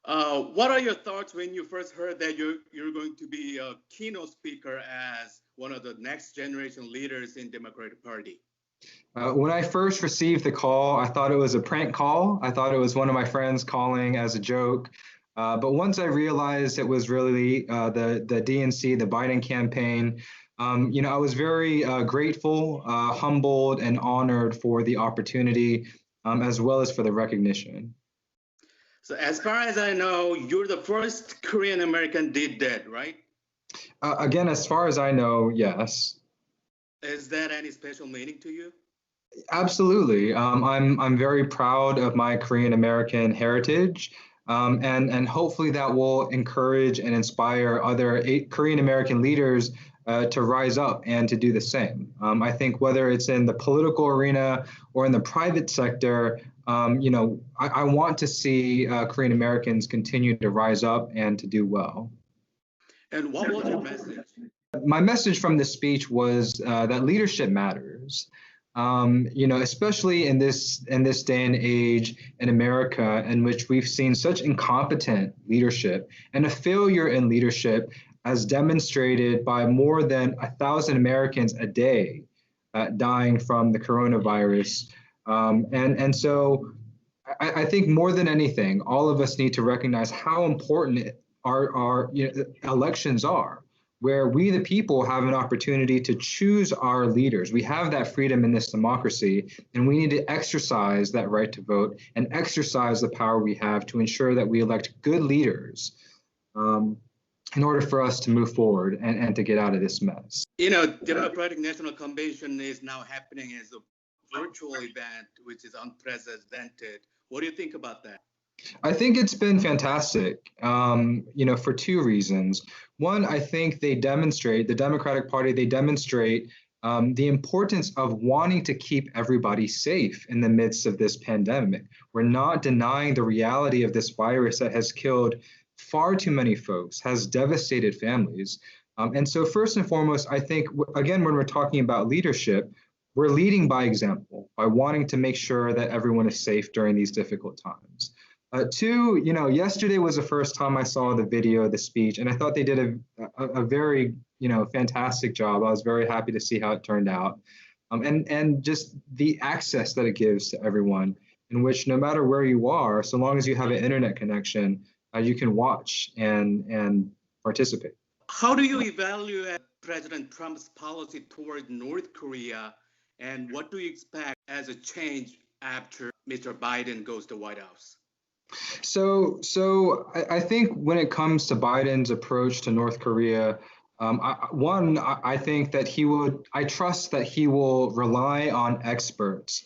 What are your thoughts when you first heard that you're going to be a keynote speaker as one of the next generation leaders in Democratic Party? When I first received the call, I thought it was a prank call. I thought it was one of my friends calling as a joke. But once I realized it was really the DNC, the Biden campaign, I was very grateful, humbled, and honored for the opportunity, as well as for the recognition. So as far as I know, you're the first Korean American did that, right? Again, as far as I know, yes. Is that any special meaning to you? Absolutely. I'm very proud of my Korean American heritage, and hopefully that will encourage and inspire other Korean American leaders to rise up and to do the same. I think whether it's in the political arena or in the private sector, I want to see Korean Americans continue to rise up and to do well. And what was your message? My message from this speech was that leadership matters. Especially in this day and age in America, in which we've seen such incompetent leadership and a failure in leadership, as demonstrated by more than 1,000 Americans a day dying from the coronavirus. And so I think more than anything, all of us need to recognize how important our elections are, where we, the people, have an opportunity to choose our leaders. We have that freedom in this democracy, and we need to exercise that right to vote and exercise the power we have to ensure that we elect good leaders in order for us to move forward and to get out of this mess. Democratic National Convention is now happening as a virtual event, which is unprecedented. What do you think about that? I think it's been fantastic, for two reasons. One, I think the Democratic Party, they demonstrate the importance of wanting to keep everybody safe in the midst of this pandemic. We're not denying the reality of this virus that has killed far too many folks, has devastated families. And so first and foremost, I think, again, when we're talking about leadership, we're leading by example, by wanting to make sure that everyone is safe during these difficult times. Two, yesterday was the first time I saw the video of the speech, and I thought they did a very, fantastic job. I was very happy to see how it turned out. And just the access that it gives to everyone, in which no matter where you are, so long as you have an internet connection, you can watch and participate. How do you evaluate President Trump's policy toward North Korea, and what do you expect as a change after Mr. Biden goes to the White House? So I think when it comes to Biden's approach to North Korea, I think that I trust that he will rely on experts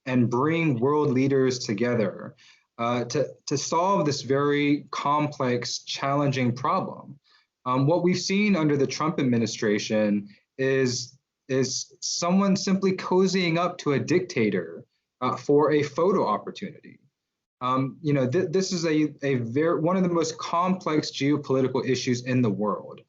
and bring world leaders together to solve this very complex, challenging problem. What we've seen under the Trump administration is someone simply cozying up to a dictator for a photo opportunity. This is one of the most complex geopolitical issues in the world.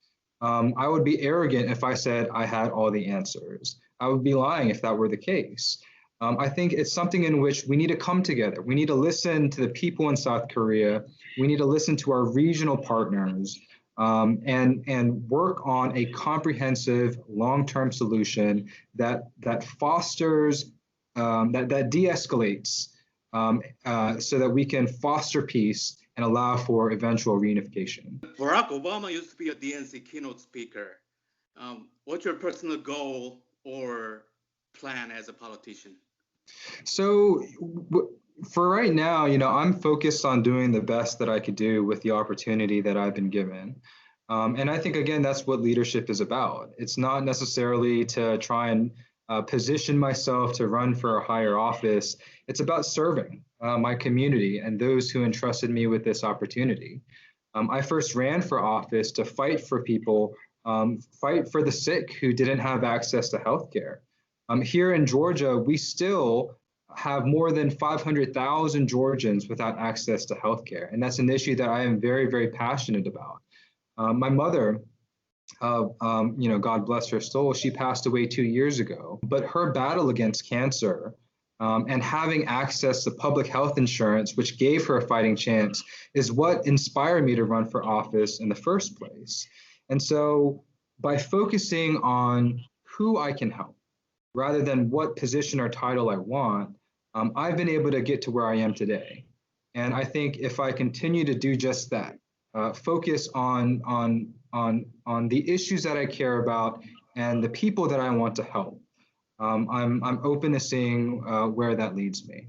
I would be arrogant if I said I had all the answers. I would be lying if that were the case. I think it's something in which we need to come together. We need to listen to the people in South Korea. We need to listen to our regional partners and work on a comprehensive long-term solution that fosters, that de-escalates, so that we can foster peace and allow for eventual reunification. Barack Obama used to be a DNC keynote speaker. What's your personal goal or plan as a politician? So for right now, I'm focused on doing the best that I could do with the opportunity that I've been given. And I think, again, that's what leadership is about. It's not necessarily to try and position myself to run for a higher office. It's about serving my community and those who entrusted me with this opportunity. I first ran for office to fight for people, fight for the sick who didn't have access to healthcare. Here in Georgia, we still have more than 500,000 Georgians without access to healthcare, and that's an issue that I am very, very passionate about. My mother, God bless her soul, she passed away 2 years ago, but her battle against cancer and having access to public health insurance, which gave her a fighting chance, is what inspired me to run for office in the first place. And so by focusing on who I can help, rather than what position or title I want, I've been able to get to where I am today. And I think if I continue to do just that, focus on the issues that I care about and the people that I want to help, I'm open to seeing where that leads me.